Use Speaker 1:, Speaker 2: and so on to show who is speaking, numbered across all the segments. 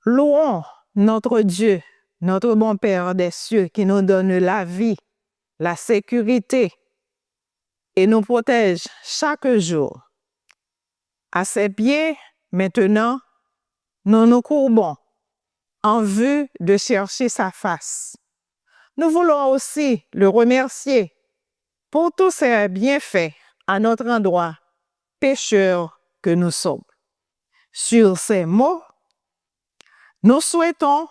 Speaker 1: Louons notre Dieu, notre bon Père des cieux qui nous donne la vie, la sécurité et nous protège chaque jour. À ses pieds, maintenant, nous nous courbons en vue de chercher sa face. Nous voulons aussi le remercier pour tous ses bienfaits à notre endroit, pécheurs que nous sommes. Sur ces mots, nous souhaitons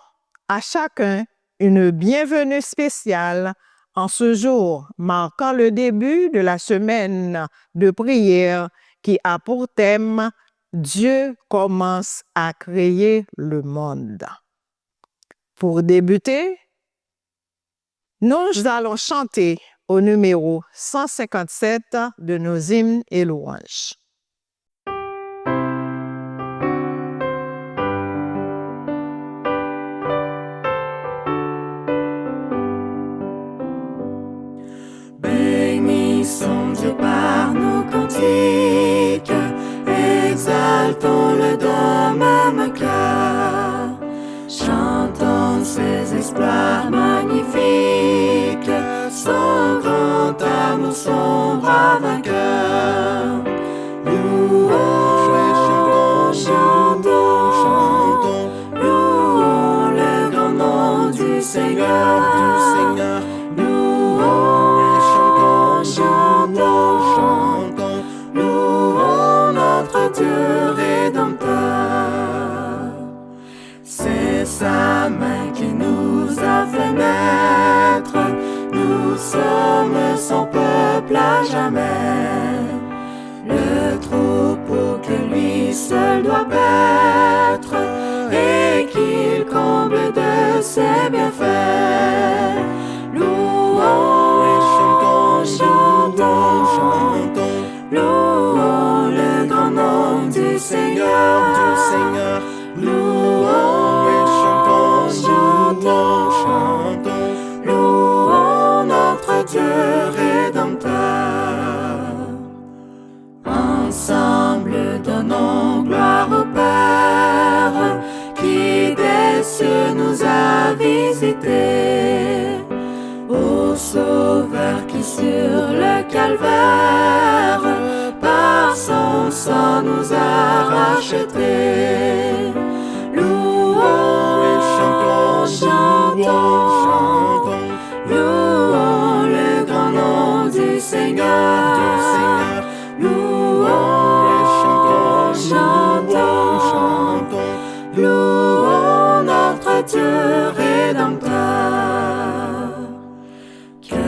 Speaker 1: à chacun une bienvenue spéciale en ce jour marquant le début de la semaine de prière qui a pour thème « Dieu commence à créer le monde ». Pour débuter, nous allons chanter au numéro 157 de nos hymnes et louanges.
Speaker 2: Bénissons Dieu par nos cantiques, exaltons-le d'un même cœur, chantons ses exploits magnifiques, son grand amour, son bras vainqueur. Louons, chantons, louons le grand nom du Seigneur. Chantons, louons notre Dieu rédempteur. C'est sa main qui nous a fait naître, nous sommes son peuple à jamais. Le troupeau que lui seul doit paître et qu'il comble de ses bienfaits. Chantons, louons le grand nom du Seigneur. Louons, chantons, louons notre Dieu rédempteur. Ensemble donnons gloire au Père qui des cieux nous a visités, au Sauveur qui sur le calvaire par son sang nous a rachetés. Louons, chantons, louons le grand nom du Seigneur. Louons, chantons, louons notre Dieu rédempteur. Que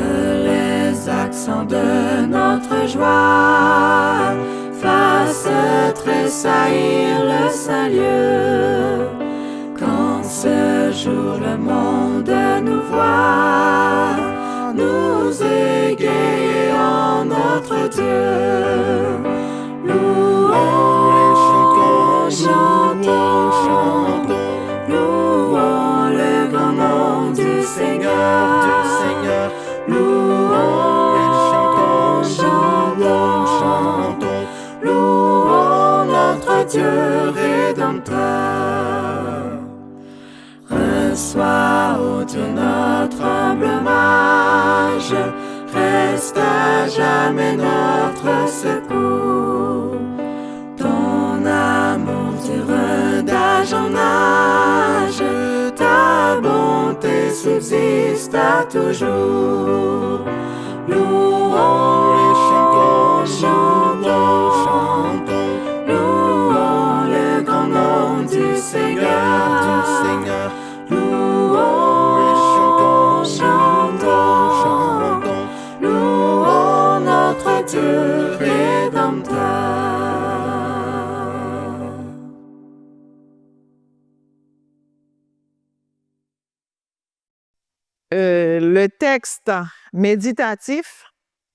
Speaker 2: les accents de notre joie fassent tressaillir le Saint-Lieu. Quand ce jour le monde nous voit, nous égayer en notre Dieu. Louons, chantons, louons le grand nom du Seigneur. Louons, chantons, louons notre Dieu rédempteur. Reçois, ô Dieu, notre humble hommage, reste à jamais notre secours. Ton amour dure d'âge en âge, ta bonté subsiste à toujours. Louons, chantons, louons le grand nom du Seigneur. Louons, chantons, louons notre Dieu rédempteur.
Speaker 1: Le texte méditatif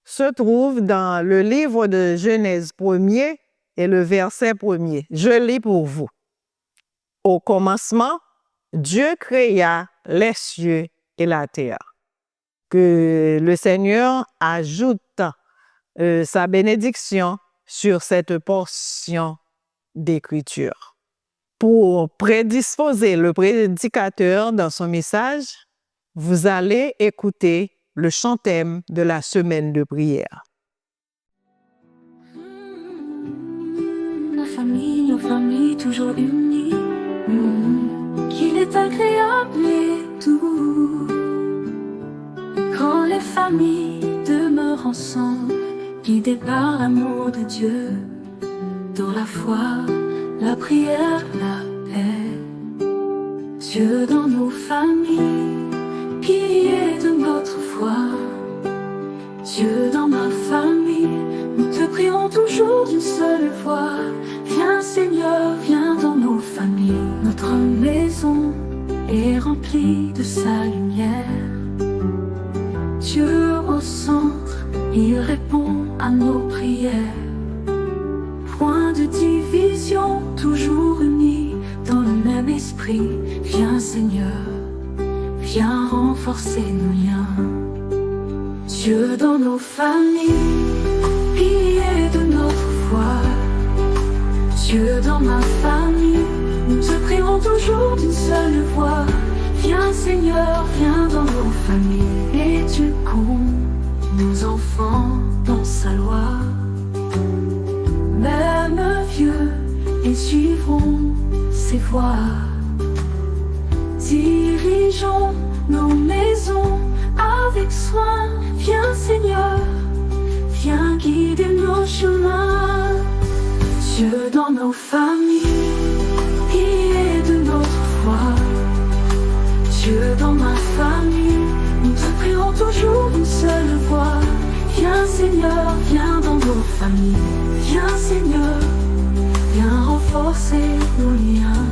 Speaker 1: se trouve dans le livre de Genèse 1er et le verset 1er. Je lis pour vous. Au commencement, Dieu créa les cieux et la terre. Que le Seigneur ajoute sa bénédiction sur cette portion d'écriture. pour prédisposer le prédicateur dans son message, vous allez écouter le chant thème de la semaine de prière.
Speaker 2: Nos familles toujours unies, qu'il est agréable et doux. Quand les familles demeurent ensemble, guidées par l'amour de Dieu, dans la foi, la prière, la paix. Dieu dans nos familles, pilier de notre foi. Dieu dans ma famille, nous te prions toujours d'une seule voix. Viens Seigneur, viens dans nos familles. Notre maison est remplie de sa lumière. Dieu au centre, il répond à nos prières. Point de division, toujours unis dans le même esprit. Viens Seigneur, viens renforcer nos liens. Dieu dans nos familles, pilier de notre foi. Dieu dans ma famille, nous te prierons toujours d'une seule voix. Viens Seigneur, viens dans nos familles. Et Dieu compte nos enfants dans sa loi. Même vieux, ils suivront ses voies. Dirigeons nos maisons avec soin. Viens Seigneur, viens guider nos chemins. Dieu dans nos familles, pilier de notre foi. Dieu dans ma famille, nous te prierons toujours d'une seule voix. Viens Seigneur, viens dans nos familles. Viens Seigneur, viens renforcer nos liens.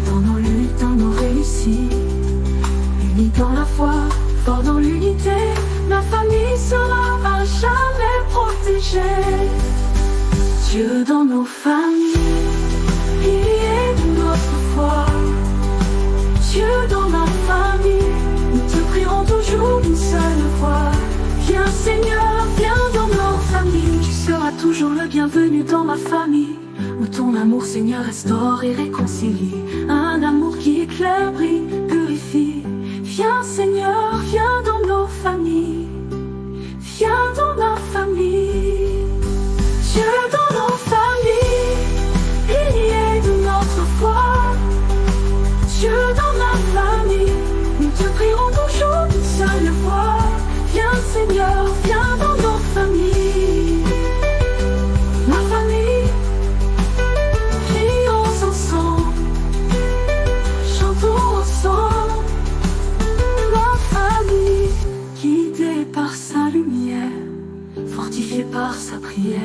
Speaker 2: Dans nos luttes, dans nos réussites, unis dans la foi, fort dans l'unité, ma famille sera à jamais protégée. Dieu dans nos familles, pilier de notre foi. Dieu dans ma famille, nous te prierons toujours d'une seule voix. Viens Seigneur, viens dans nos familles. Tu seras toujours le bienvenu dans ma famille, où ton amour Seigneur restaure et réconcilie. Un amour qui éclaire, brille, purifie. Viens Seigneur, viens dans nos familles. Viens dans ma famille. Dieu dans nos familles, pilier de notre foi. Dieu dans ma famille, nous te prierons toujours d'une seule voix. Viens Seigneur, viens dans nos familles. Ma famille, prions ensemble, chantons ensemble. Ma famille, guidée par sa lumière, fortifiée par sa prière.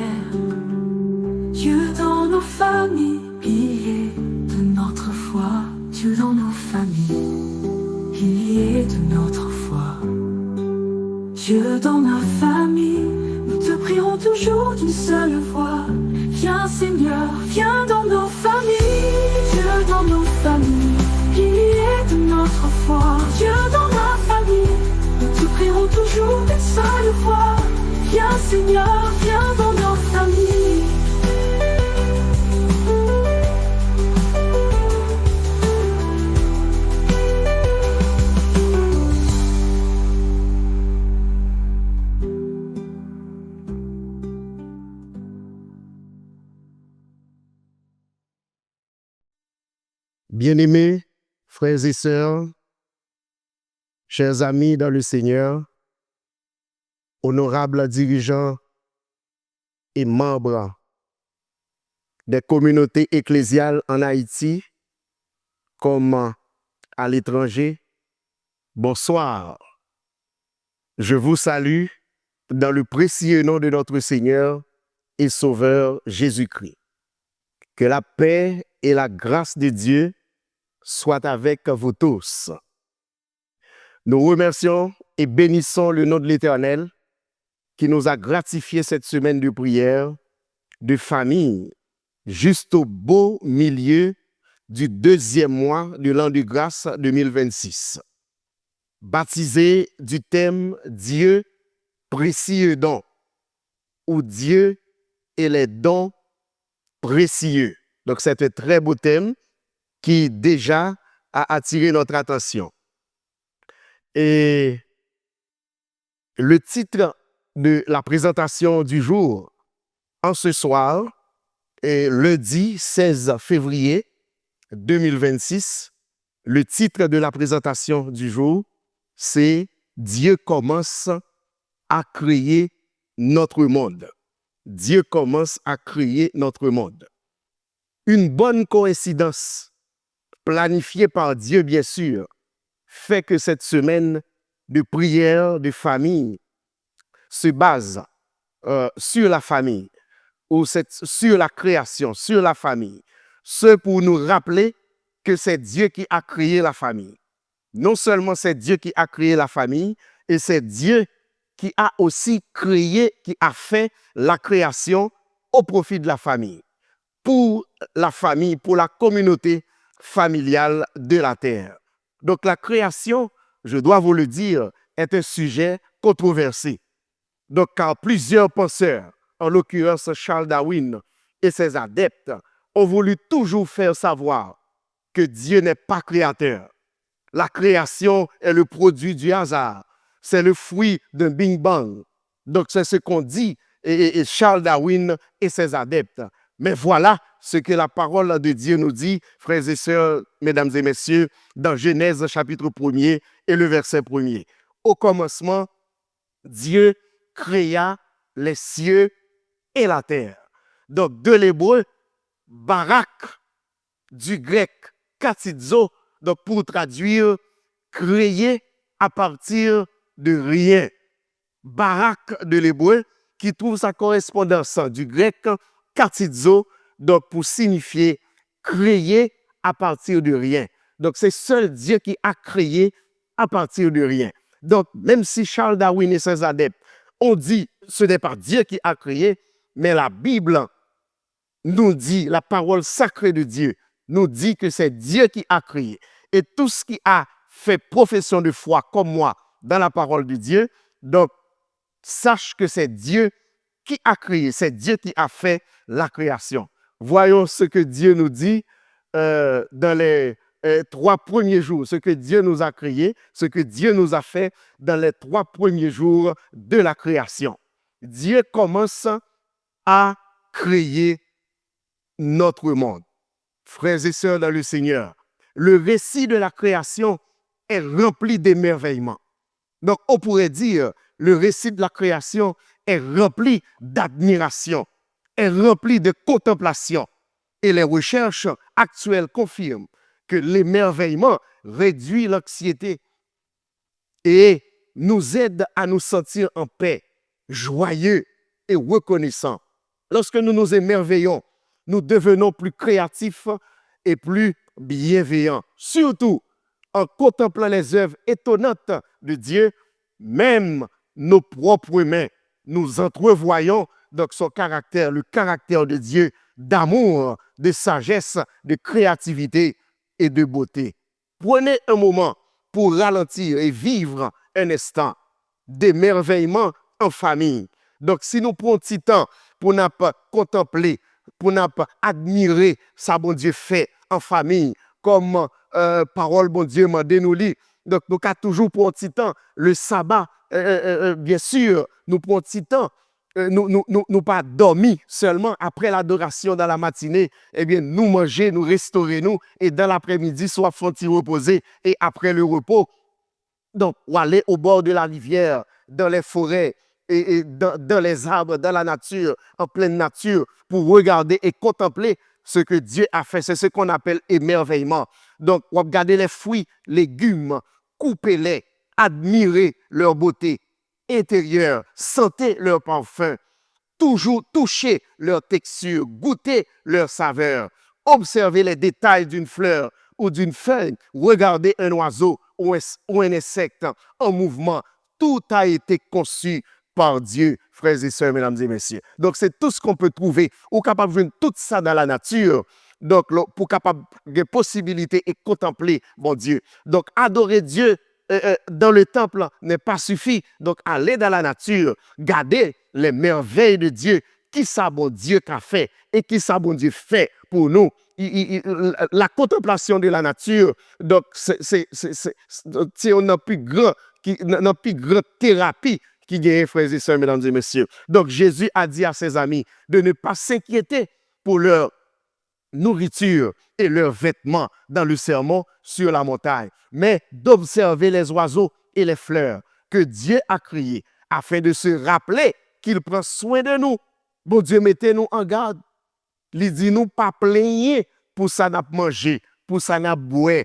Speaker 2: Dieu dans nos familles, pilier de notre foi. Dieu dans nos familles, pilier de notre foi. Dieu dans ma famille, nous te prierons toujours d'une seule voix. Viens Seigneur, viens dans nos familles. Dieu dans nos familles, pilier de notre foi. Dieu dans ma famille, nous te prierons toujours d'une seule voix. Viens Seigneur, viens dans nos familles.
Speaker 3: Bien-aimés, frères et sœurs, chers amis dans le Seigneur, honorables dirigeants et membres des communautés ecclésiales en Haïti comme à l'étranger, bonsoir. Je vous salue dans le précieux nom de notre Seigneur et Sauveur Jésus-Christ. Que la paix et la grâce de Dieu soient avec vous tous. Nous remercions et bénissons le nom de l'Éternel qui nous a gratifié cette semaine de prière, de famille, juste au beau milieu du deuxième mois de l'an de grâce 2026. Baptisé du thème Dieu, précieux don, ou Dieu et les dons précieux. Donc c'est un très beau thème qui déjà a attiré notre attention. Et le titre de la présentation du jour en ce soir est lundi 16 février 2026. Le titre de la présentation du jour, c'est « Dieu commence à créer notre monde ». Dieu commence à créer notre monde. Une bonne coïncidence, planifiée par Dieu bien sûr, fait que cette semaine de prière de famille se base sur la famille, ou sur la création, sur la famille. Ce pour nous rappeler que c'est Dieu qui a créé la famille. Non seulement c'est Dieu qui a créé la famille, et c'est Dieu qui a aussi créé, qui a fait la création au profit de la famille. Pour la famille, pour la communauté familiale de la terre. Donc la création, je dois vous le dire, est un sujet controversé. Donc car plusieurs penseurs, en l'occurrence Charles Darwin et ses adeptes, ont voulu toujours faire savoir que Dieu n'est pas créateur. La création est le produit du hasard. C'est le fruit d'un Big Bang. Donc c'est ce qu'ont dit et Charles Darwin et ses adeptes. Mais voilà ce que la parole de Dieu nous dit, frères et sœurs, mesdames et messieurs, dans Genèse chapitre 1er et le verset 1er. Au commencement, Dieu créa les cieux et la terre. Donc de l'hébreu, barak, du grec katizo, donc pour traduire créer à partir de rien. Barak de l'hébreu qui trouve sa correspondance du grec katizo, donc pour signifier créer à partir de rien. Donc c'est seul Dieu qui a créé à partir de rien. Donc même si Charles Darwin et ses adeptes ont dit ce n'est pas Dieu qui a créé, mais la Bible nous dit, la parole sacrée de Dieu nous dit que c'est Dieu qui a créé. Et tout ce qui a fait profession de foi comme moi dans la parole de Dieu, donc sache que c'est Dieu qui a créé, c'est Dieu qui a fait la création. Voyons ce que Dieu nous dit dans les 3 premiers jours, ce que Dieu nous a créé, ce que Dieu nous a fait dans les 3 premiers jours de la création. Dieu commence à créer notre monde. Frères et sœurs dans le Seigneur, le récit de la création est rempli d'émerveillement. Donc, on pourrait dire, le récit de la création est rempli d'admiration, est rempli de contemplation. Et les recherches actuelles confirment que l'émerveillement réduit l'anxiété et nous aide à nous sentir en paix, joyeux et reconnaissants. Lorsque nous nous émerveillons, nous devenons plus créatifs et plus bienveillants. Surtout en contemplant les œuvres étonnantes de Dieu, même nos propres mains, nous entrevoyons donc son caractère, le caractère de Dieu, d'amour, de sagesse, de créativité et de beauté. Prenez un moment pour ralentir et vivre un instant d'émerveillement en famille. Donc, si nous prenons un petit temps pour nous contempler, pour nous admirer ça, bon Dieu fait en famille, comme parole, bon Dieu m'a dit nous lire. Donc, nous avons toujours pour un petit temps, le sabbat, bien sûr, nous prenons un petit temps. Nous pas dormir seulement après l'adoration dans la matinée, eh bien, nous manger, nous restaurer, nous, et dans l'après-midi, soit faut-il reposer, et après le repos, donc, ou aller au bord de la rivière, dans les forêts, et dans les arbres, dans la nature, en pleine nature, pour regarder et contempler ce que Dieu a fait. C'est ce qu'on appelle émerveillement. Donc, regarder les fruits, légumes, coupez-les, admirez leur beauté intérieure, sentez leur parfum, toujours toucher leur texture, goûter leur saveur, observez les détails d'une fleur ou d'une feuille, regardez un oiseau ou un insecte en mouvement. Tout a été conçu par Dieu, frères et sœurs, mesdames et messieurs. Donc, c'est tout ce qu'on peut trouver. On est capable de voir tout ça dans la nature. Donc, pour capable de possibilités et contempler mon Dieu. Donc, adorer Dieu dans le temple n'est pas suffi. Donc, aller dans la nature, garder les merveilles de Dieu, qui ça bon Dieu qu'a fait et qui ça bon Dieu fait pour nous. la contemplation de la nature, donc c'est une plus grande thérapie qui gagne, frères et sœurs, mesdames et messieurs. Donc Jésus a dit à ses amis de ne pas s'inquiéter pour leur nourriture et leurs vêtements dans le sermon sur la montagne, mais d'observer les oiseaux et les fleurs que Dieu a créés afin de se rappeler qu'il prend soin de nous. Bon Dieu, mettez-nous en garde. Il dit nous pas plaigner pour ça n'a pas mangé, pour ça n'a pas boire,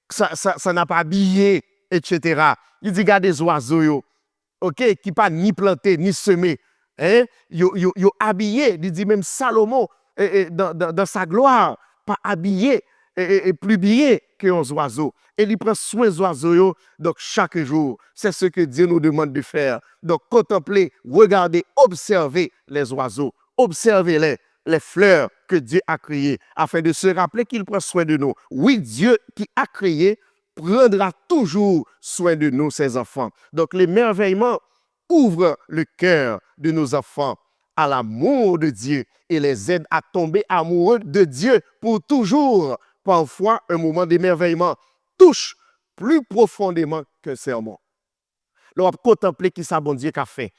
Speaker 3: ça n'a pas habillé, etc. Il dit gardez les oiseaux, yo, ok, qui pas ni planté ni semé, hein, yo habillé. Il dit même Salomon dans sa gloire, pas habillé et plus bien que les oiseaux. Et il prend soin des oiseaux, yo, donc chaque jour. C'est ce que Dieu nous demande de faire. Donc contempler, regarder, observer les oiseaux, observez-les. Les fleurs que Dieu a créées, afin de se rappeler qu'il prend soin de nous. Oui, Dieu qui a créé prendra toujours soin de nous, ses enfants. Donc l'émerveillement ouvre le cœur de nos enfants à l'amour de Dieu et les aide à tomber amoureux de Dieu pour toujours. Parfois, un moment d'émerveillement touche plus profondément qu'un sermon. L'on va contempler qui ça bon Dieu qu'a fait.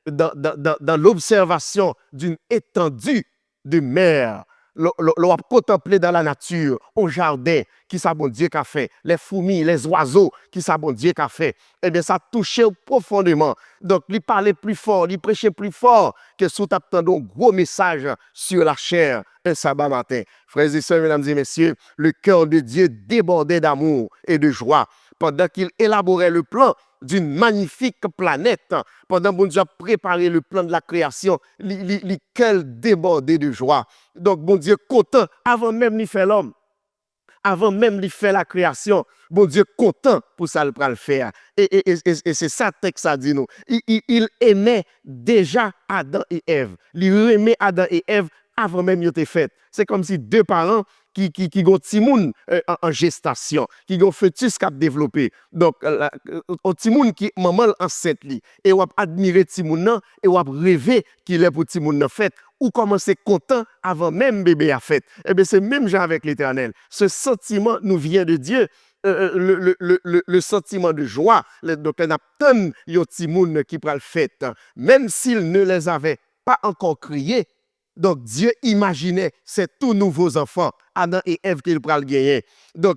Speaker 3: Dans l'observation d'une étendue de mer, l'on va contempler dans la nature, au jardin, qui ça bon Dieu qu'a fait, les fourmis, les oiseaux, qui ça bon Dieu qu'a fait. Eh bien, ça touchait profondément. Donc, il parlait plus fort, il prêchait plus fort que sous t'attendant un gros message sur la chair un sabbat matin. Frères et sœurs, mesdames et messieurs, le cœur de Dieu débordait d'amour et de joie pendant qu'il élaborait le plan d'une magnifique planète, pendant que Dieu a préparé le plan de la création, le cœur débordé de joie. Donc, bon Dieu content, avant même de faire l'homme, avant même de faire la création, bon Dieu content pour ça le faire. Et c'est ça le texte a dit nous. Il aimait déjà Adam et Ève. Il aimait Adam et Ève avant même de fait. C'est comme si deux parents qui ont timoun en gestation, qui ont fœtus qui a développé. Donc, un timoun qui maman enceinte li, et on a admiré timoun et on a rêvé qu'il est pour timoun fait, ou commencer content avant même bébé a fait. Eh bien, c'est même genre avec l'Éternel. Ce sentiment nous vient de Dieu. Le sentiment de joie. Donc, on a tant de timoun qui prend le fait, même s'ils ne les avaient pas encore criés. Donc, Dieu imaginait ces tout nouveaux enfants, Adam et Ève, qu'il pourra le gagner. Donc,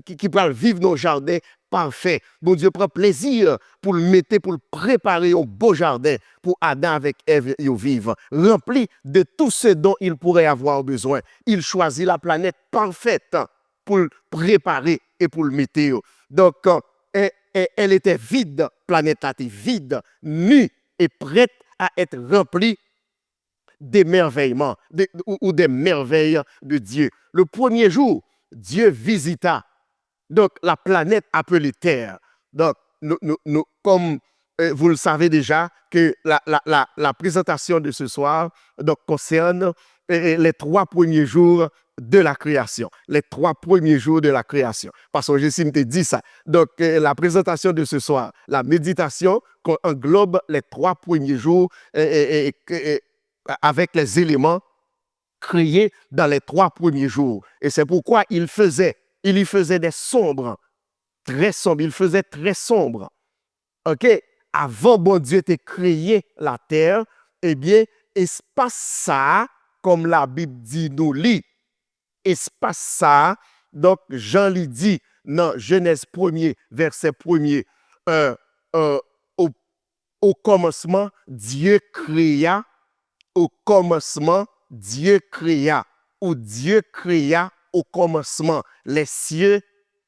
Speaker 3: qui pourra vivre dans le jardin parfait. Bon Dieu prend plaisir pour le mettre, pour le préparer au beau jardin pour Adam avec Ève y vivre, rempli de tout ce dont il pourrait avoir besoin. Il choisit la planète parfaite pour le préparer et pour le mettre. Donc, elle était vide, planète était vide, nue et prête à être remplie d'émerveillement ou des merveilles de Dieu. Le premier jour, Dieu visita donc la planète appelée Terre. Donc, nous comme vous le savez déjà, que la présentation de ce soir donc, concerne les 3 premiers jours de la création. Les 3 premiers jours de la création. Parce que Jésus te dit ça. Donc, la présentation de ce soir, la méditation englobe les 3 premiers jours avec les éléments créés dans les 3 premiers jours. Et c'est pourquoi il y faisait des sombres, très sombres. Il faisait très sombre. OK? Avant, bon Dieu t'ait créé la terre, eh bien, espace ça, comme la Bible dit nous lit, espace ça, donc Jean lui dit dans Genèse 1er, verset 1er, au commencement, Dieu créa. Au commencement, Dieu créa, ou Dieu créa au commencement les cieux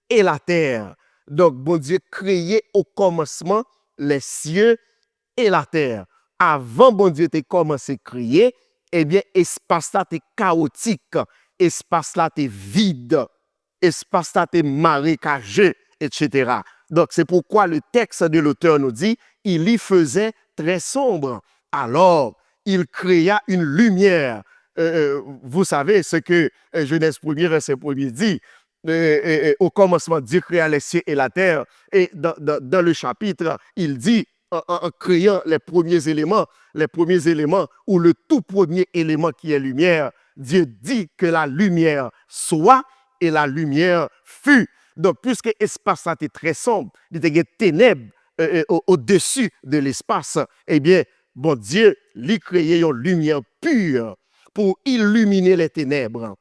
Speaker 3: et la terre. Donc, bon Dieu créait au commencement les cieux et la terre. Avant, bon Dieu t'ait commencé à créer, eh bien, espace là t'est chaotique, espace là t'est vide, espace là t'est marécageux, etc. Donc, c'est pourquoi le texte de l'auteur nous dit, il y faisait très sombre. Alors, il créa une lumière. Vous savez ce que Genèse 1er, verset 1er dit. Au commencement, Dieu créa les cieux et la terre. Et dans le chapitre, il dit, en créant les premiers éléments, ou le tout premier élément qui est lumière, Dieu dit que la lumière soit et la lumière fut. Donc, puisque l'espace était très sombre, il y avait des ténèbres au-dessus de l'espace, eh bien, bon Dieu, lui créé une lumière pure pour illuminer les ténèbres,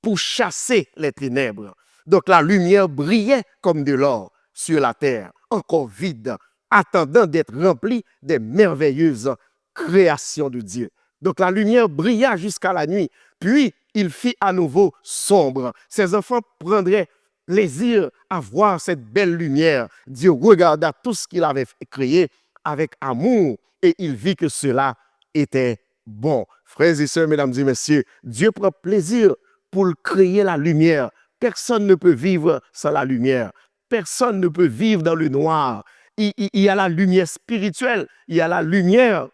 Speaker 3: pour chasser les ténèbres. Donc, la lumière brillait comme de l'or sur la terre, encore vide, attendant d'être remplie des merveilleuses créations de Dieu. Donc, la lumière brilla jusqu'à la nuit, puis il fit à nouveau sombre. Ses enfants prendraient plaisir à voir cette belle lumière. Dieu regarda tout ce qu'il avait créé avec amour et il vit que cela était bon. Frères et sœurs, mesdames et messieurs, Dieu prend plaisir pour créer la lumière. Personne ne peut vivre sans la lumière. Personne ne peut vivre dans le noir. Il y a la lumière spirituelle, il y a la lumière.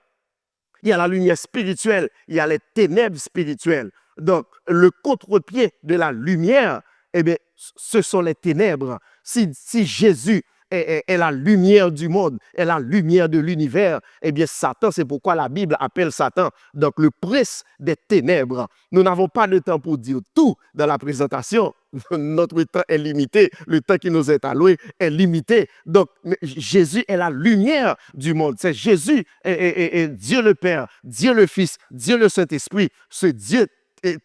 Speaker 3: Il y a la lumière spirituelle, il y a les ténèbres spirituelles. Donc, le contre-pied de la lumière, eh bien, ce sont les ténèbres. Si Jésus est la lumière du monde, est la lumière de l'univers, eh bien, Satan, c'est pourquoi la Bible appelle Satan, donc le prince des ténèbres. Nous n'avons pas de temps pour dire tout dans la présentation. Notre temps est limité, le temps qui nous est alloué est limité. Donc, Jésus est la lumière du monde. C'est Jésus et Dieu le Père, Dieu le Fils, Dieu le Saint-Esprit, ce Dieu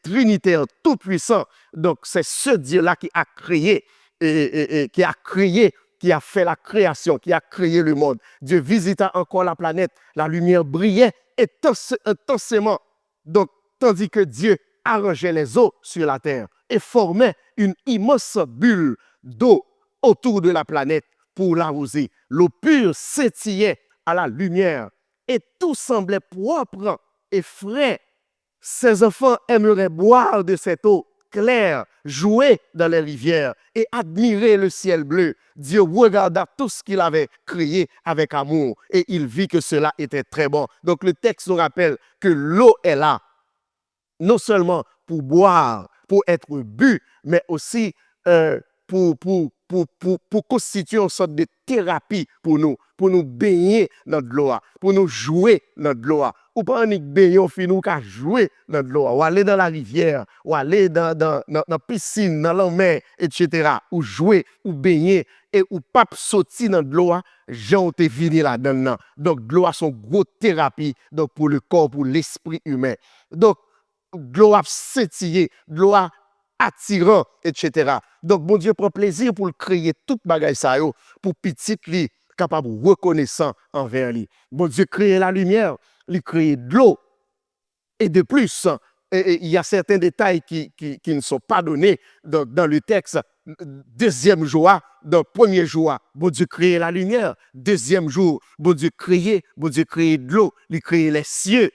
Speaker 3: trinitaire tout-puissant. Donc, c'est ce Dieu-là qui a créé, qui a fait la création, qui a créé le monde. Dieu visita encore la planète, la lumière brillait intensément. Donc, tandis que Dieu arrangeait les eaux sur la terre et formait une immense bulle d'eau autour de la planète pour l'arroser. L'eau pure s'étillait à la lumière et tout semblait propre et frais. Ses enfants aimeraient boire de cette eau claire, jouer dans les rivières et admirer le ciel bleu. Dieu regarda tout ce qu'il avait créé avec amour et il vit que cela était très bon. Donc le texte nous rappelle que l'eau est là, non seulement pour boire, pour être bu, mais aussi pour constituer une sorte de thérapie pour nous baigner dans de l'eau, pour nous jouer dans de l'eau. Ou pas nous baigner, nous qu'à jouer dans de l'eau, ou aller dans la rivière, ou aller dans la piscine, dans la mer, etc. Ou jouer, ou baigner, et ou pas sortir dans de l'eau, j'en te venu là-dedans. Donc, de l'eau a son gros thérapie donc, pour le corps, pour l'esprit humain. Donc, de l'eau a scintillé, de l'eau a attirant, etc. Donc, bon Dieu prend plaisir pour créer toute bagaille ça pour petit li capable reconnaissant envers lui. Bon Dieu crée la lumière, il crée de l'eau. Et de plus, il y a certains détails qui ne sont pas donnés dans le texte. Deuxième jour, dans premier jour, bon Dieu crée la lumière. Deuxième jour, bon Dieu crée de l'eau, il crée les cieux.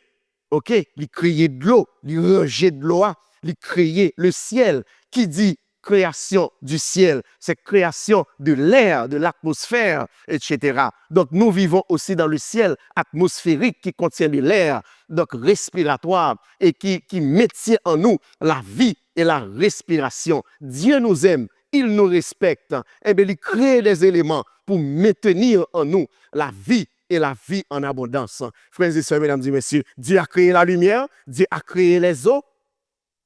Speaker 3: OK, il crée de l'eau, il rangeait de l'eau. Il créer le ciel. Qui dit création du ciel? C'est création de l'air, de l'atmosphère, etc. Donc, nous vivons aussi dans le ciel atmosphérique qui contient de l'air, donc respiratoire, et qui maintient en nous la vie et la respiration. Dieu nous aime, il nous respecte. Eh bien, il crée les éléments pour maintenir en nous la vie et la vie en abondance. Frères et sœurs, mesdames et messieurs, Dieu a créé la lumière, Dieu a créé les eaux,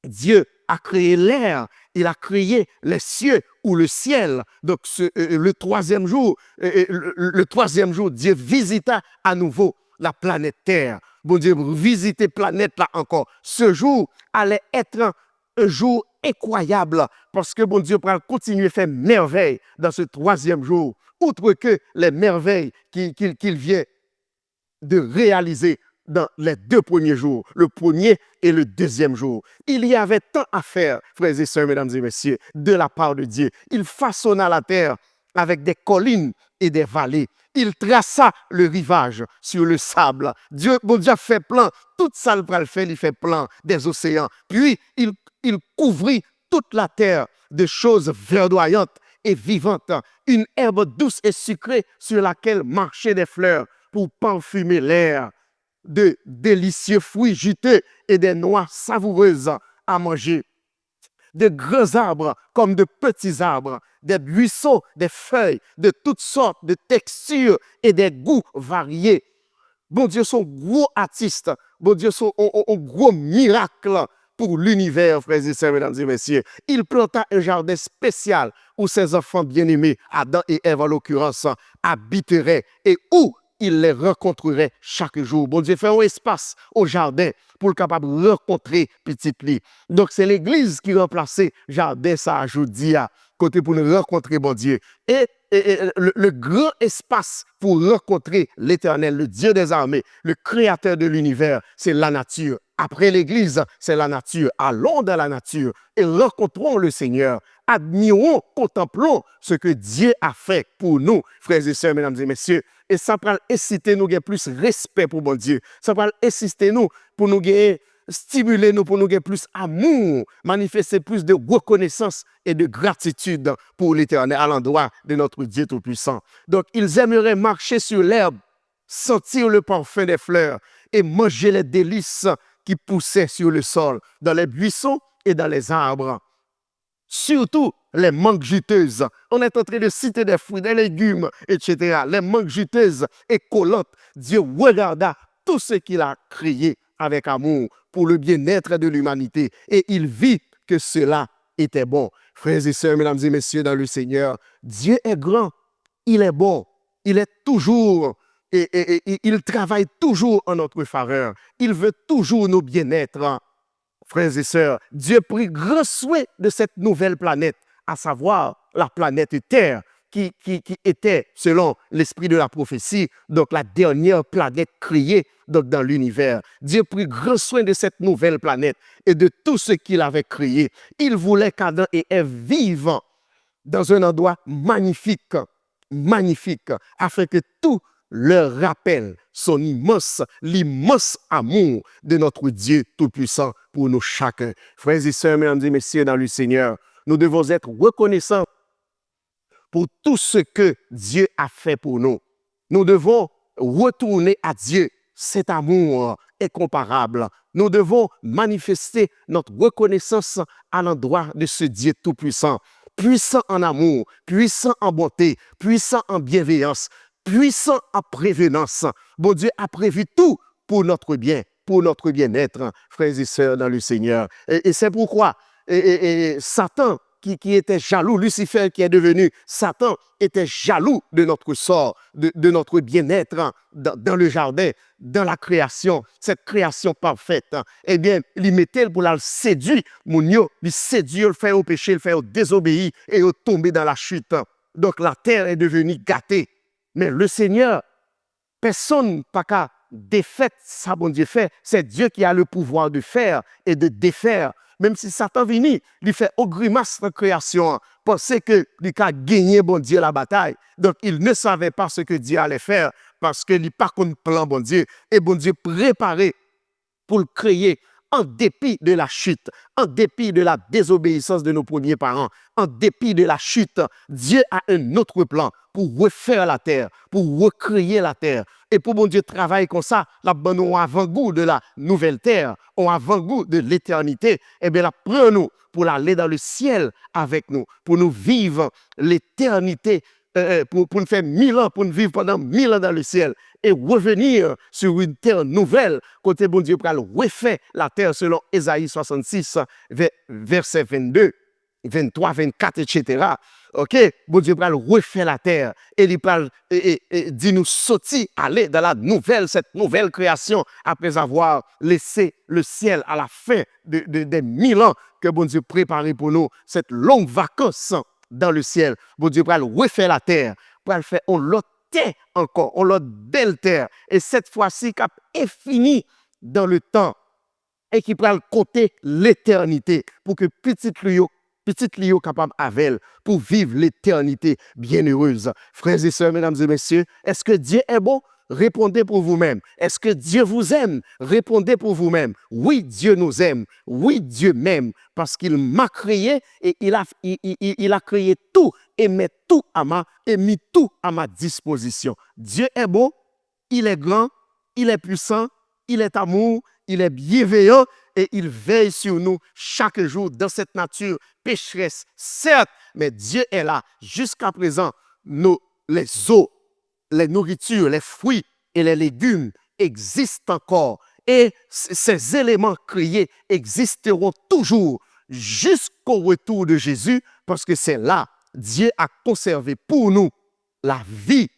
Speaker 3: Dieu a créé l'air, il a créé les cieux ou le ciel. Donc, le troisième jour, Dieu visita à nouveau la planète Terre. Bon Dieu, visiter la planète là encore. Ce jour allait être un jour incroyable parce que bon Dieu va continuer à faire merveilles dans ce troisième jour, outre que les merveilles qu'il vient de réaliser dans les 2 premiers jours, le premier et le deuxième jour. Il y avait tant à faire, frères et sœurs, mesdames et messieurs, de la part de Dieu. Il façonna la terre avec des collines et des vallées. Il traça le rivage sur le sable. Bon Dieu fait plan, toute ça le fait, il fait plan des océans. Puis, il couvrit toute la terre de choses verdoyantes et vivantes. Une herbe douce et sucrée sur laquelle marchaient des fleurs pour parfumer l'air. De délicieux fruits juteux et des noix savoureuses à manger. De grands arbres comme de petits arbres, des buissons, des feuilles de toutes sortes de textures et des goûts variés. Bon Dieu, son gros artiste, bon Dieu, son gros miracle pour l'univers, frères et sœurs, mesdames et messieurs. Il planta un jardin spécial où ses enfants bien-aimés, Adam et Ève en l'occurrence, habiteraient et où il les rencontrerait chaque jour. Bon Dieu fait un espace au jardin pour le capable de rencontrer petit lit. Donc c'est l'église qui remplaçait jardin ça aujourd'hui à côté pour nous rencontrer bon Dieu. Et le grand espace pour rencontrer l'éternel, le Dieu des armées, le créateur de l'univers, c'est la nature. Après l'église, c'est la nature. Allons dans la nature et rencontrons le Seigneur. Admirons, contemplons ce que Dieu a fait pour nous, frères et sœurs, mesdames et messieurs. Et ça va inciter nous à plus respect pour mon Dieu. Ça va inciter nous pour nous stimuler nous pour nous gagner plus amour, manifester plus de reconnaissance et de gratitude pour l'éternel à l'endroit de notre Dieu Tout-Puissant. Donc, ils aimeraient marcher sur l'herbe, sentir le parfum des fleurs et manger les délices qui poussaient sur le sol, dans les buissons et dans les arbres. Surtout les mangues juteuses. On est en train de citer des fruits, des légumes, etc. Les mangues juteuses et collantes. Dieu regarda tout ce qu'il a créé avec amour pour le bien-être de l'humanité. Et il vit que cela était bon. Frères et sœurs, mesdames et messieurs, dans le Seigneur, Dieu est grand, il est bon, il est toujours, et il travaille toujours en notre faveur. Il veut toujours nos bien-être. Frères et sœurs, Dieu prit grand soin de cette nouvelle planète, à savoir la planète Terre, qui était, selon l'esprit de la prophétie, donc la dernière planète créée donc dans l'univers. Dieu prit grand soin de cette nouvelle planète et de tout ce qu'il avait créé. Il voulait qu'Adam et Ève vivent dans un endroit magnifique, magnifique, afin que tout leur rappelle l'immense amour de notre Dieu Tout-Puissant pour nous chacun. Frères et sœurs, mesdames et messieurs, dans le Seigneur, nous devons être reconnaissants pour tout ce que Dieu a fait pour nous. Nous devons retourner à Dieu. Cet amour incomparable. Nous devons manifester notre reconnaissance à l'endroit de ce Dieu Tout-Puissant, puissant en amour, puissant en bonté, puissant en bienveillance, puissant en prévenance. Bon Dieu a prévu tout pour notre bien, pour notre bien-être, frères et sœurs dans le Seigneur. Et c'est pourquoi Satan, qui était jaloux, Lucifer qui est devenu Satan, était jaloux de notre sort, de notre bien-être dans le jardin, dans la création, cette création parfaite. Eh bien, il mettait pour la séduire, il séduit, le fait au péché, le fait au désobéir et au tomber dans la chute. Donc la terre est devenue gâtée. Mais le Seigneur, personne n'a pas qu'à défaire ça, bon Dieu fait. C'est Dieu qui a le pouvoir de faire et de défaire. Même si Satan vient, il fait au grimace de création, penser que il a gagné bon Dieu la bataille. Donc il ne savait pas ce que Dieu allait faire parce qu'il n'a pas contre plan bon Dieu. Et bon Dieu préparé pour le créer en dépit de la chute, en dépit de la désobéissance de nos premiers parents, en dépit de la chute, Dieu a un autre plan pour refaire la terre, pour recréer la terre. Et pour mon Dieu travailler comme ça, là, on a avant-goût de la nouvelle terre, on a avant-goût de l'éternité. Eh bien, là, prends-nous pour aller dans le ciel avec nous, pour nous vivre l'éternité, pour nous faire 1000 ans, pour nous vivre pendant 1000 ans dans le ciel et revenir sur une terre nouvelle, côté bon Dieu pour refaire la terre selon Ésaïe 66, verset 22, 23, 24, etc. Ok, bon Dieu pour refaire la terre et il parle dit nous sortir, aller dans la nouvelle, cette nouvelle création après avoir laissé le ciel à la fin des 1000 ans que bon Dieu préparait pour nous, cette longue vacance dans le ciel. Bon Dieu pour refaire la terre, pour le faire on l'autre terre encore, on l'autre belle terre. Et cette fois-ci, qui est fini dans le temps et qui peut compter l'éternité pour que petit Lio capable avec pour vivre l'éternité bienheureuse. Frères et sœurs, mesdames et messieurs, est-ce que Dieu est bon? Répondez pour vous-même. Est-ce que Dieu vous aime? Répondez pour vous-même. Oui, Dieu nous aime. Oui, Dieu m'aime parce qu'il m'a créé et il a créé tout et mis tout à ma disposition. Dieu est bon, il est grand, il est puissant, il est amour, il est bienveillant et il veille sur nous chaque jour dans cette nature pécheresse, certes, mais Dieu est là. Jusqu'à présent, les eaux, les nourritures, les fruits et les légumes existent encore Et ces éléments créés existeront toujours jusqu'au retour de Jésus, parce que c'est là, Dieu a conservé pour nous la vie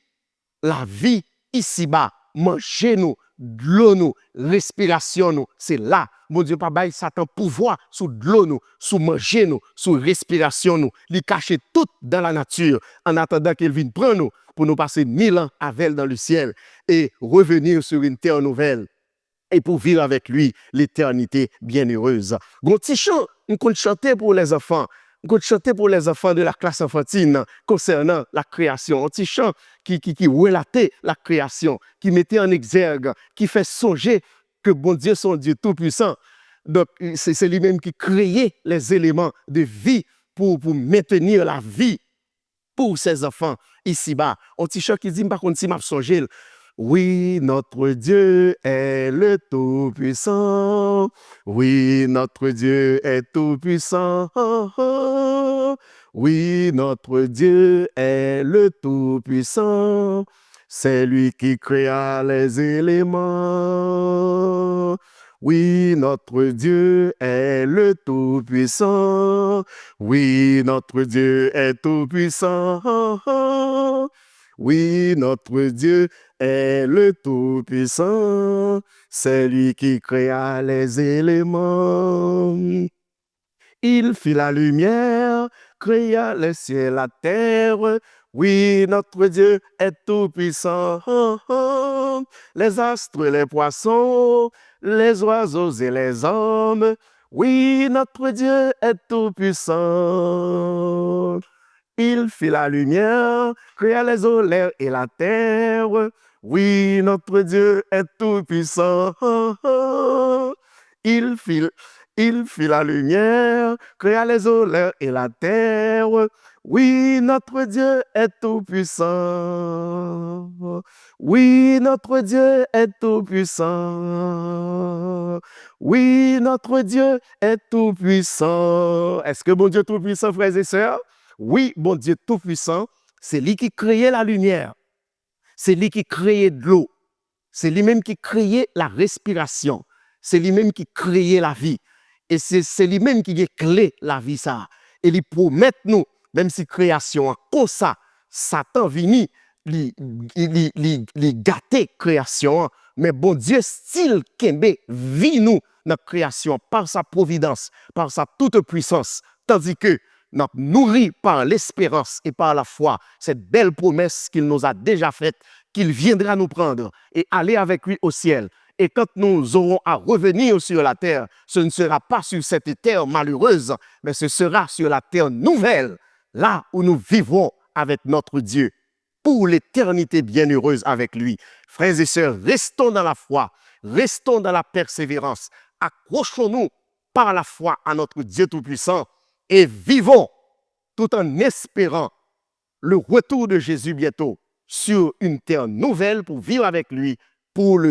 Speaker 3: ici-bas, manger nous, de l'eau nous, respiration nous, c'est là. Mon Dieu, pas Satan pouvoir sous de l'eau nous, sous manger nous, sous respiration nous, lui cacher tout dans la nature, en attendant qu'il vienne prendre nous, pour nous passer 1000 ans avec elle dans le ciel et revenir sur une terre nouvelle et pour vivre avec lui l'éternité bienheureuse. Gon petit chant, on compte chanter pour les enfants. On compte chanter pour les enfants de la classe enfantine concernant la création. Un petit chant qui relatait la création, qui mettait en exergue, qui fait songer que bon Dieu, son Dieu tout-puissant. Donc, c'est lui-même qui créait les éléments de vie pour maintenir la vie pour ses enfants ici-bas. Un petit chant qui dit, par contre, si m'a songé, oui, notre Dieu est le Tout-Puissant. Oui, notre Dieu est Tout-Puissant. Oui, notre Dieu est le Tout-Puissant. C'est lui qui créa les éléments. Oui, notre Dieu est le Tout-Puissant. Oui, notre Dieu est Tout-Puissant. Oui, notre Dieu est le Tout-Puissant, c'est lui qui créa les éléments. Il fit la lumière, créa les cieux, la terre. Oui, notre Dieu est Tout-Puissant. Les astres, les poissons, les oiseaux et les hommes. Oui, notre Dieu est Tout-Puissant. Il fit la lumière, créa les eaux, l'air et la terre. Oui, notre Dieu est tout-puissant. Il fit la lumière, créa les eaux, l'air et la terre. Oui, notre Dieu est tout-puissant. Oui, notre Dieu est tout-puissant. Oui, notre Dieu est tout-puissant. Est-ce que mon Dieu est tout-puissant, frères et sœurs? Oui, bon Dieu tout-puissant, c'est lui qui créait la lumière, c'est lui qui créait de l'eau, c'est lui-même qui créait la respiration, c'est lui-même qui créait la vie, et c'est lui-même qui est clé la vie ça. Et il promet nous, même si création comme ça, Satan vini, li gâter création, mais bon Dieu style kembe vit nous notre création par sa providence, par sa toute puissance, tandis que nous nourris par l'espérance et par la foi, cette belle promesse qu'il nous a déjà faite, qu'il viendra nous prendre et aller avec lui au ciel. Et quand nous aurons à revenir sur la terre, ce ne sera pas sur cette terre malheureuse, mais ce sera sur la terre nouvelle, là où nous vivrons avec notre Dieu pour l'éternité bienheureuse avec lui. Frères et sœurs, restons dans la foi, restons dans la persévérance, accrochons-nous par la foi à notre Dieu Tout-Puissant et vivons tout en espérant le retour de Jésus bientôt sur une terre nouvelle pour vivre avec lui, pour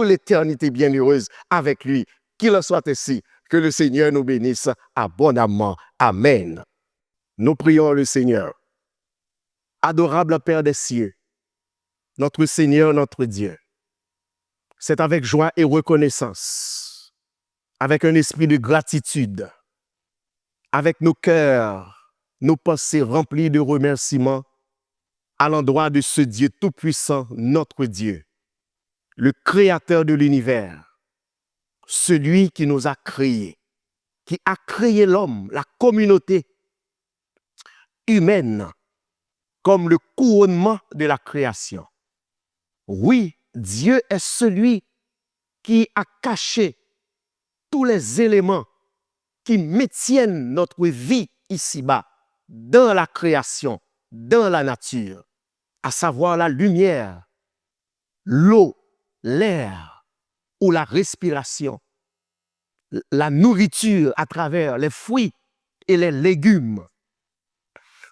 Speaker 3: l'éternité bienheureuse avec lui. Qu'il en soit ainsi, que le Seigneur nous bénisse abondamment. Amen. Nous prions le Seigneur. Adorable Père des cieux, notre Seigneur, notre Dieu, c'est avec joie et reconnaissance, avec un esprit de gratitude, avec nos cœurs, nos pensées remplies de remerciements à l'endroit de ce Dieu tout-puissant, notre Dieu, le créateur de l'univers, celui qui nous a créés, qui a créé l'homme, la communauté humaine, comme le couronnement de la création. Oui, Dieu est celui qui a caché tous les éléments qui maintiennent notre vie ici-bas, dans la création, dans la nature, à savoir la lumière, l'eau, l'air ou la respiration, la nourriture à travers les fruits et les légumes.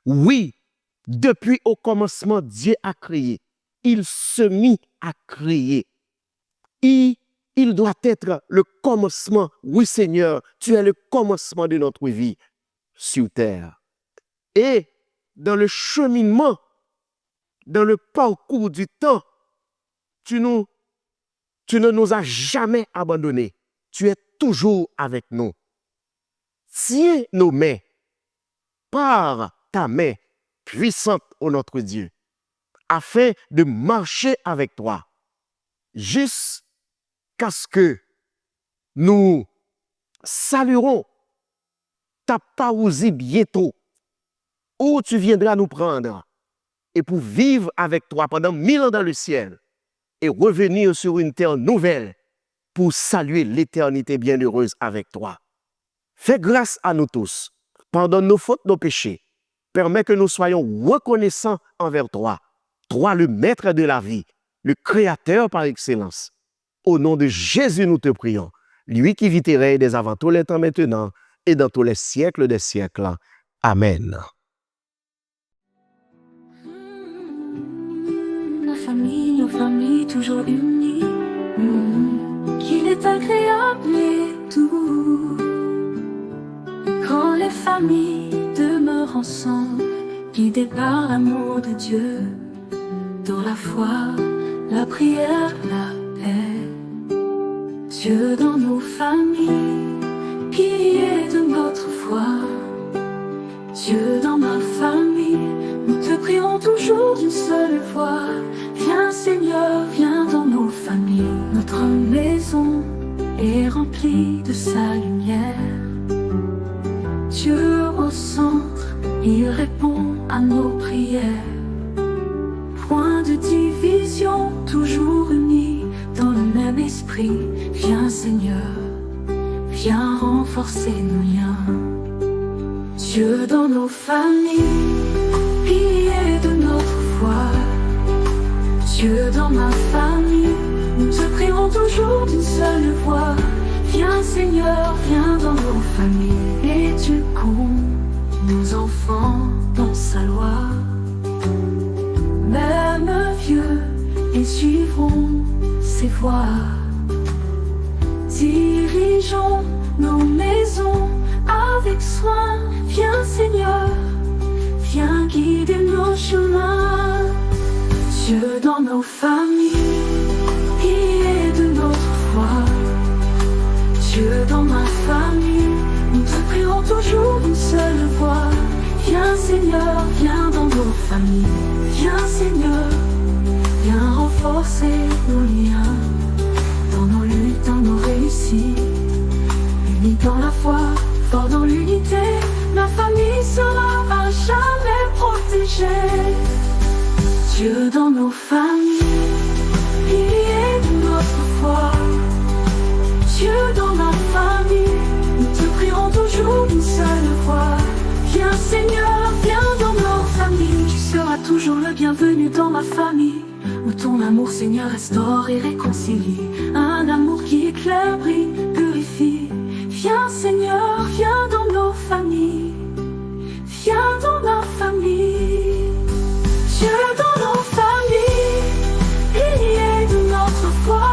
Speaker 3: Oui, depuis au commencement, Dieu a créé. Il se mit à créer. Il doit être le commencement. Oui, Seigneur, tu es le commencement de notre vie sur terre. Et dans le cheminement, dans le parcours du temps, tu nous Tu ne nous as jamais abandonnés. Tu es toujours avec nous. Tiens nos mains par ta main puissante, ô notre Dieu, afin de marcher avec toi jusqu'à ce que nous saluerons ta parousie bientôt, où tu viendras nous prendre et pour vivre avec toi pendant 1000 ans dans le ciel et revenir sur une terre nouvelle pour saluer l'éternité bienheureuse avec toi. Fais grâce à nous tous. Pardonne nos fautes, nos péchés. Permets que nous soyons reconnaissants envers toi. Toi, le maître de la vie, le créateur par excellence. Au nom de Jésus, nous te prions. Lui qui vit et règne dès avant tous les temps maintenant et dans tous les siècles des siècles. Amen.
Speaker 2: Nos familles toujours unies. Qu'il est agréable et doux quand les familles demeurent ensemble, guidées par l'amour de Dieu, dans la foi, la prière, la paix. Dieu dans nos familles, pilier de notre foi. Dieu dans ma famille, nous te prions toujours d'une seule voix. Viens Seigneur, viens dans nos familles. Notre maison est remplie de sa lumière. Dieu au centre, il répond à nos prières. Point de division, toujours unis dans le même esprit. Viens Seigneur, viens renforcer nos liens. Dieu dans nos familles, pilier de notre foi. Dieu dans ma famille, nous te prierons toujours d'une seule voix. Viens Seigneur, viens dans nos familles. Et Dieu compte nos enfants dans sa loi. Même vieux, ils suivront ses voies. Dirigeons nos maisons avec soin. Viens Seigneur, viens guider nos chemins. Dieu dans nos familles, pilier de notre foi. Dieu dans ma famille, nous te prierons toujours d'une seule voix. Viens Seigneur, viens dans nos familles. Viens Seigneur, viens renforcer nos liens. Dans nos luttes, dans nos réussites, unis dans la foi, fort dans l'unité. Ma famille sera à jamais protégée. Dieu dans nos familles, pilier de notre foi. Dieu dans ma famille, nous te prierons toujours d'une seule voix. Viens Seigneur, viens dans nos familles. Tu seras toujours le bienvenu dans ma famille, où ton amour Seigneur restaure et réconcilie. Un amour qui éclaire, brille, purifie. Viens Seigneur, viens dans nos familles. Viens dans ma famille. Dieu dans nos familles, pilier de notre foi.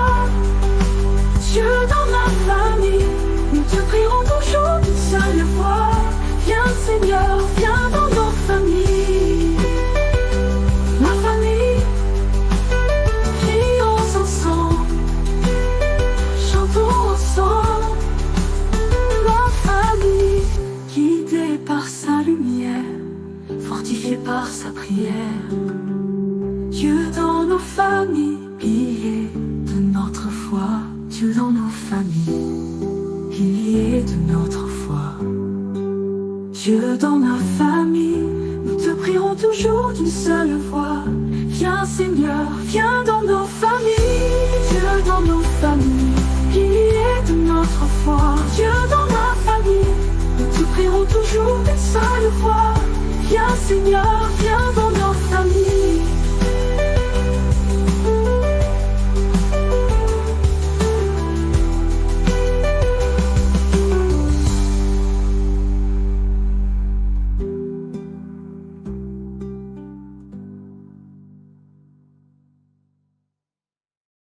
Speaker 2: Dieu dans ma famille, nous te prierons toujours d'une seule voix. Viens Seigneur, viens dans nos familles. Ma famille, prions ensemble, chantons ensemble. Ma famille, guidée par sa lumière, fortifiée par sa prière. Dieu dans nos familles, pilier de notre foi. Dieu dans nos familles, pilier de notre foi. Dieu dans ma famille, nous te prierons toujours d'une seule voix. Viens Seigneur, viens dans nos familles. Dieu dans nos familles, pilier de notre foi. Dieu dans ma famille, nous te prierons toujours d'une seule voix. Viens Seigneur, viens dans nos